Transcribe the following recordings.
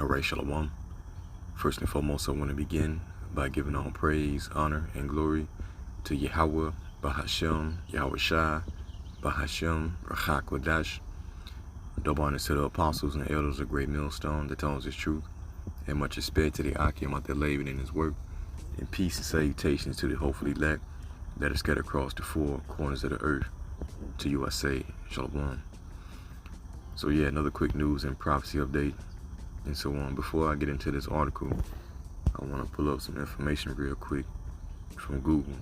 Alright, Shalom. First and foremost, I want to begin by giving all praise, honor, and glory to Yahweh, Bahashem, Yahweh Shai, Bahashem, Rachak Wadash. Double honor to the apostles and elders of Great Millstone that tells his truth, and much respect to the Akim out there laboring in his work, and peace and salutations to the hopefully elect that are scattered across the four corners of the earth. To you I say, Shalom. So yeah, another quick news and prophecy update and so on. Before I get into this article, I want to pull up some information real quick from Google.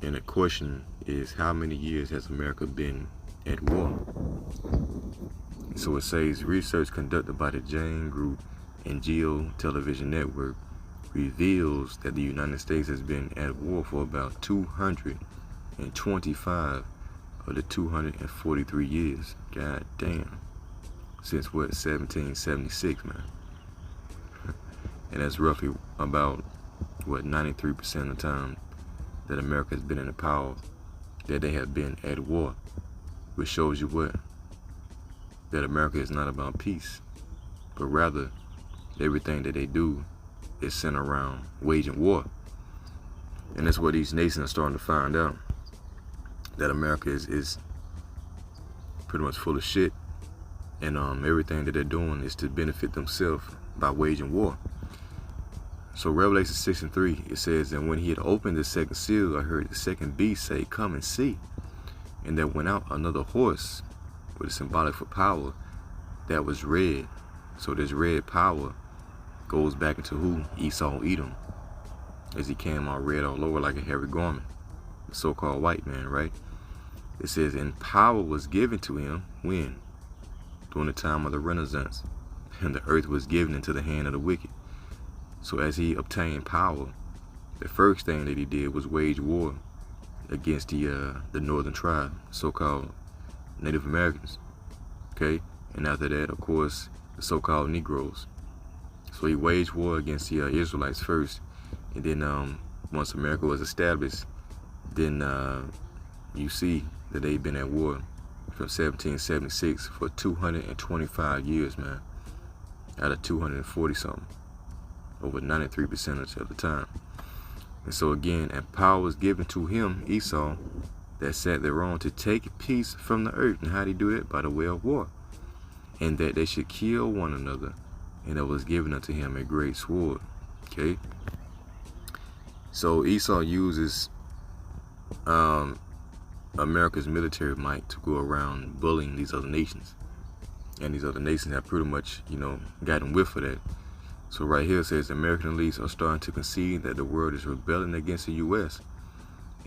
And the question is, how many years has America been at war? So it says, research conducted by the Jane Group and Geo Television Network reveals that the United States has been at war for about 225 of the 243 years. God damn. Since what, 1776, man. And that's roughly about, what, 93% of the time that America has been in the power, that they have been at war. Which shows you what? That America is not about peace, but rather everything that they do is centered around waging war. And that's what these nations are starting to find out, that America is pretty much full of shit, and everything that they're doing is to benefit themselves by waging war. So Revelation 6:3, it says, and when he had opened the second seal, I heard the second beast say, come and see. And there went out another horse with a symbolic for power that was red. So this red power goes back into who? Esau, Edom, as he came out red all over like a hairy garment, the so-called white man, right? It says, and power was given to him when? During the time of the Renaissance, and the earth was given into the hand of the wicked. So as he obtained power, the first thing that he did was wage war against the northern tribe, so-called Native Americans, okay? And after that, of course, the so-called Negroes. So he waged war against the Israelites first, and then once America was established, then you see that they've been at war from 1776 for 225 years, man, out of 240 something, over 93% of the time. And so again, and power was given to him, Esau, that sat thereon to take peace from the earth. And how did he do that? By the way of war. And that they should kill one another, and there was given unto him a great sword. Okay, so Esau uses America's military might to go around bullying these other nations, and these other nations have pretty much, gotten whiff of that. So right here it says American elites are starting to concede that the world is rebelling against the U.S.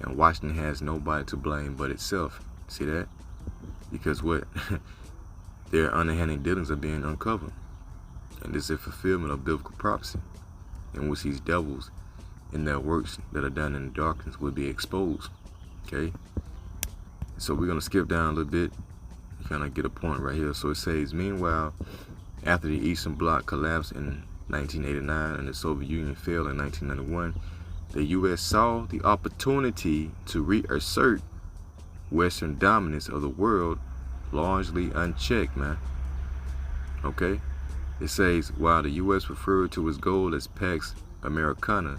and Washington has nobody to blame but itself. See that? Because what? Their underhanded dealings are being uncovered, and this is a fulfillment of biblical prophecy, in which these devils and their works that are done in the darkness will be exposed. Okay, so we're gonna skip down a little bit, kind of get a point right here. So it says, meanwhile, after the Eastern Bloc collapsed in 1989 and the Soviet Union fell in 1991, the U.S. saw the opportunity to reassert Western dominance of the world largely unchecked, man. Okay, it says, while the U.S. referred to its goal as Pax Americana,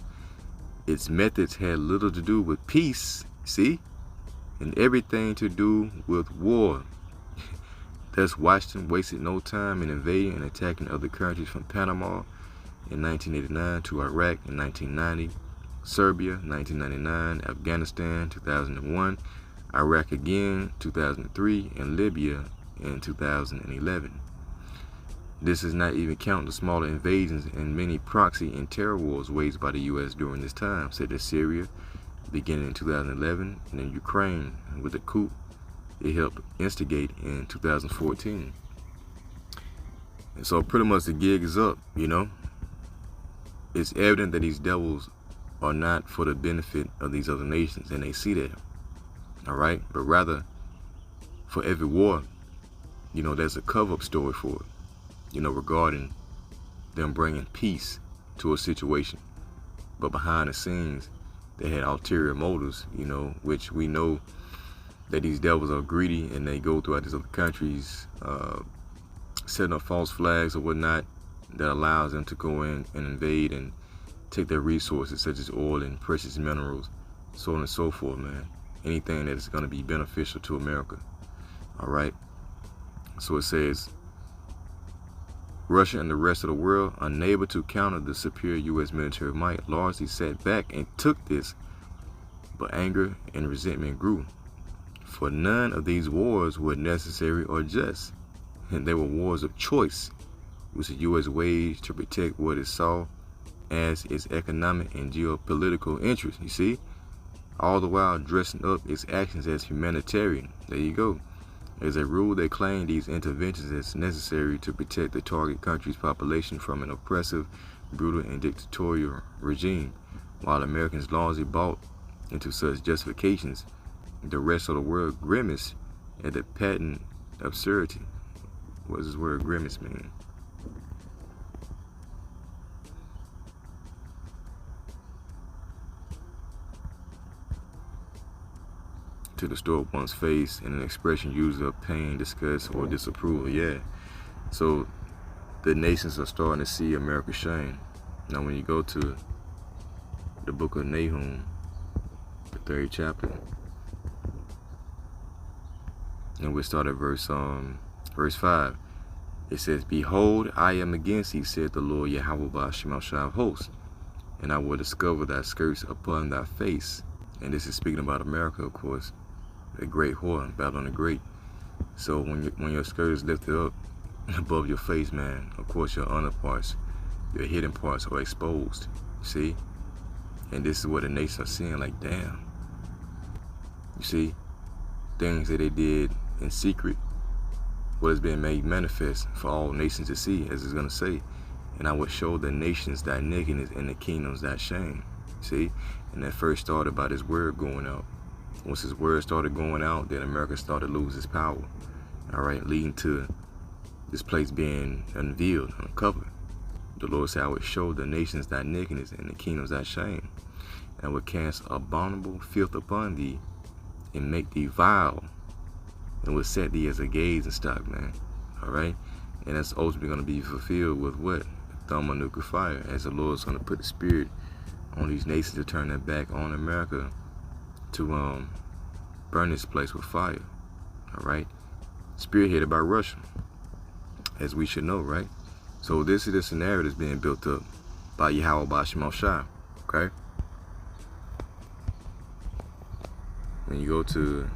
its methods had little to do with peace, see, and everything to do with war. Thus, Washington wasted no time in invading and attacking other countries, from Panama in 1989 to Iraq in 1990, Serbia 1999, Afghanistan 2001, Iraq again 2003, and Libya in 2011. This does not even count the smaller invasions and many proxy and terror wars waged by the U.S. during this time, such as Syria beginning in 2011, and in Ukraine with the coup it helped instigate in 2014. And so pretty much the gig is up, It's evident that these devils are not for the benefit of these other nations, and they see that, all right? But rather, for every war, there's a cover-up story for it, regarding them bringing peace to a situation. But behind the scenes, they had ulterior motives, which we know that these devils are greedy, and they go throughout these other countries, setting up false flags or whatnot, that allows them to go in and invade and take their resources such as oil and precious minerals, so on and so forth, man. Anything that is going to be beneficial to America. All right. So it says, Russia and the rest of the world, unable to counter the superior U.S. military might, largely sat back and took this, but anger and resentment grew. For none of these wars were necessary or just, and they were wars of choice, which the U.S. waged to protect what it saw as its economic and geopolitical interests. You see? All the while dressing up its actions as humanitarian. There you go. As a rule, they claim these interventions as necessary to protect the target country's population from an oppressive, brutal, and dictatorial regime. While Americans largely bought into such justifications, the rest of the world grimaced at the patent absurdity. What does this word grimace mean? To distort one's face in an expression usually of pain, disgust, or disapproval. Yeah. So the nations are starting to see America's shame. Now when you go to the book of Nahum, the 3rd chapter, and we start at verse 5. It says, Behold, I am against thee, said the Lord Yahweh Ba'ashim of hosts, and I will discover thy skirts upon thy face. And this is speaking about America, of course, the great whore, Babylon the Great. So when your skirt is lifted up above your face, man, of course your under parts, your hidden parts are exposed. See? And this is what the nations are seeing, like, damn. You see? Things that they did in secret, what has been made manifest for all nations to see, as it's going to say. And I will show the nations thy nakedness and the kingdoms thy shame. See? And that first started by this word going out. Once his word started going out, then America started to lose its power. All right, leading to this place being unveiled, uncovered. The Lord said, I would show the nations thy nakedness and the kingdoms thy shame, and I would cast abominable filth upon thee, and make thee vile, and would set thee as a gazing stock, man. All right, and that's ultimately going to be fulfilled with what? The thermonuclear fire, as the Lord is going to put the spirit on these nations to turn their back on America, to burn this place with fire. All right, spearheaded by Russia, as we should know, right? So this is the scenario that's being built up by Yahweh Ba'ashim Shai. Okay, when you go to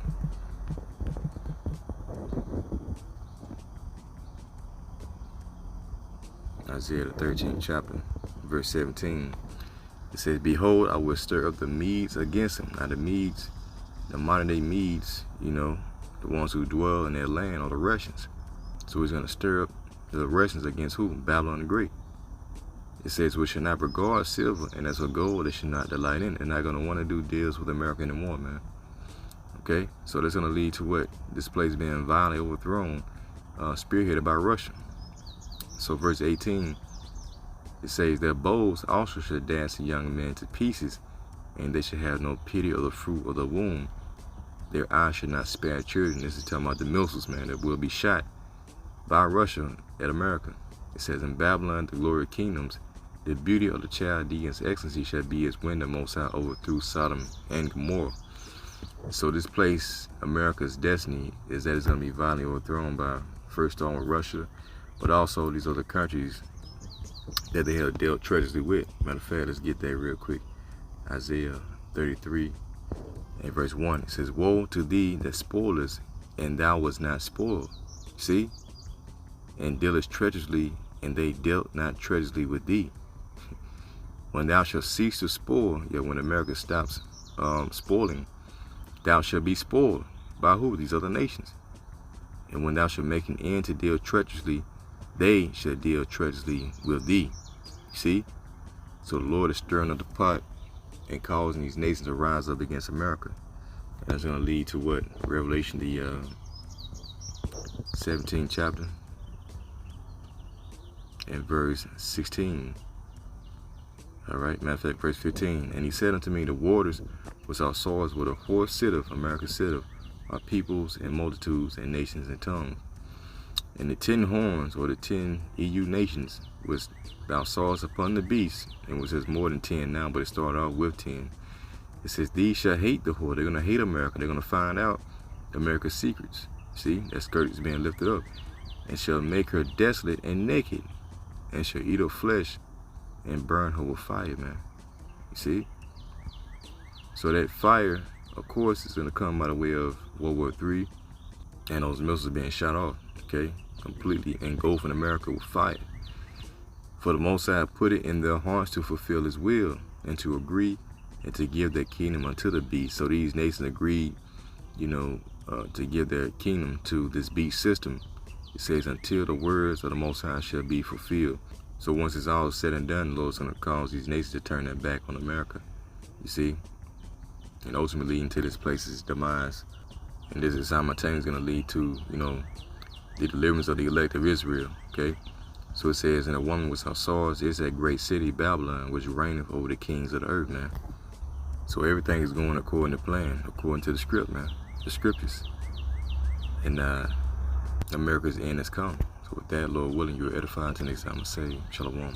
Isaiah the 13th chapter, verse 17, it says, Behold, I will stir up the Medes against him. Now the Medes, the modern day Medes, you know, the ones who dwell in their land are the Russians. So he's going to stir up the Russians against who? Babylon the Great. It says, we should not regard silver, and as for gold, they should not delight in it. They're not going to want to do deals with America anymore, man. Okay, so that's going to lead to what? This place being violently overthrown, spearheaded by Russia. So verse 18, it says, their bows also should dash the young men to pieces, and they should have no pity of the fruit of the womb. Their eyes should not spare children. This is talking about the missiles, man, that will be shot by Russia at America. It says, in Babylon, the glory of kingdoms, the beauty of the Chaldeans' excellency shall be as when the Most High overthrew Sodom and Gomorrah. So this place, America's destiny, is that it's going to be violently overthrown by, first on with Russia, but also these other countries that they have dealt treacherously with. Matter of fact, let's get that real quick. Isaiah 33 and verse 1. It says, Woe to thee that spoilest, and thou wast not spoiled. See? And dealest treacherously, and they dealt not treacherously with thee. When thou shalt cease to spoil, yet when America stops spoiling, thou shalt be spoiled. By who? These other nations. And when thou shalt make an end to deal treacherously, they shall deal treacherously with thee. See? So the Lord is stirring up the pot and causing these nations to rise up against America. And that's going to lead to what? Revelation, the 17th chapter and verse 16. All right, matter of fact, verse 15. And he said unto me, the waters which our swords where the horse sitteth, America sitteth, are peoples and multitudes and nations and tongues. And the 10 horns, or the 10 EU nations, was thou sawest upon the beast, and it says more than 10 now, but it started off with 10. It says, these shall hate the whore. They're going to hate America. They're going to find out America's secrets. See, that skirt is being lifted up. And shall make her desolate and naked, and shall eat her flesh and burn her with fire, man. You see? So that fire, of course, is going to come by the way of World War III, and those missiles being shot off, okay? Completely engulfing America with fire. For the Most High put it in their hearts to fulfill his will, and to agree, and to give their kingdom unto the beast. So these nations agreed, to give their kingdom to this beast system. It says, until the words of the Most High shall be fulfilled. So once it's all said and done, the Lord's going to cause these nations to turn their back on America. You see? And ultimately leading to this place's demise. And this is simultaneously going to lead to, the deliverance of the elect of Israel. Okay? So it says, and a woman with her swords is that great city, Babylon, which reigneth over the kings of the earth, man. So everything is going according to plan, according to the script, man. The scriptures. And America's end has come. So with that, Lord willing, you're edified. Until next time, I say, Shalom.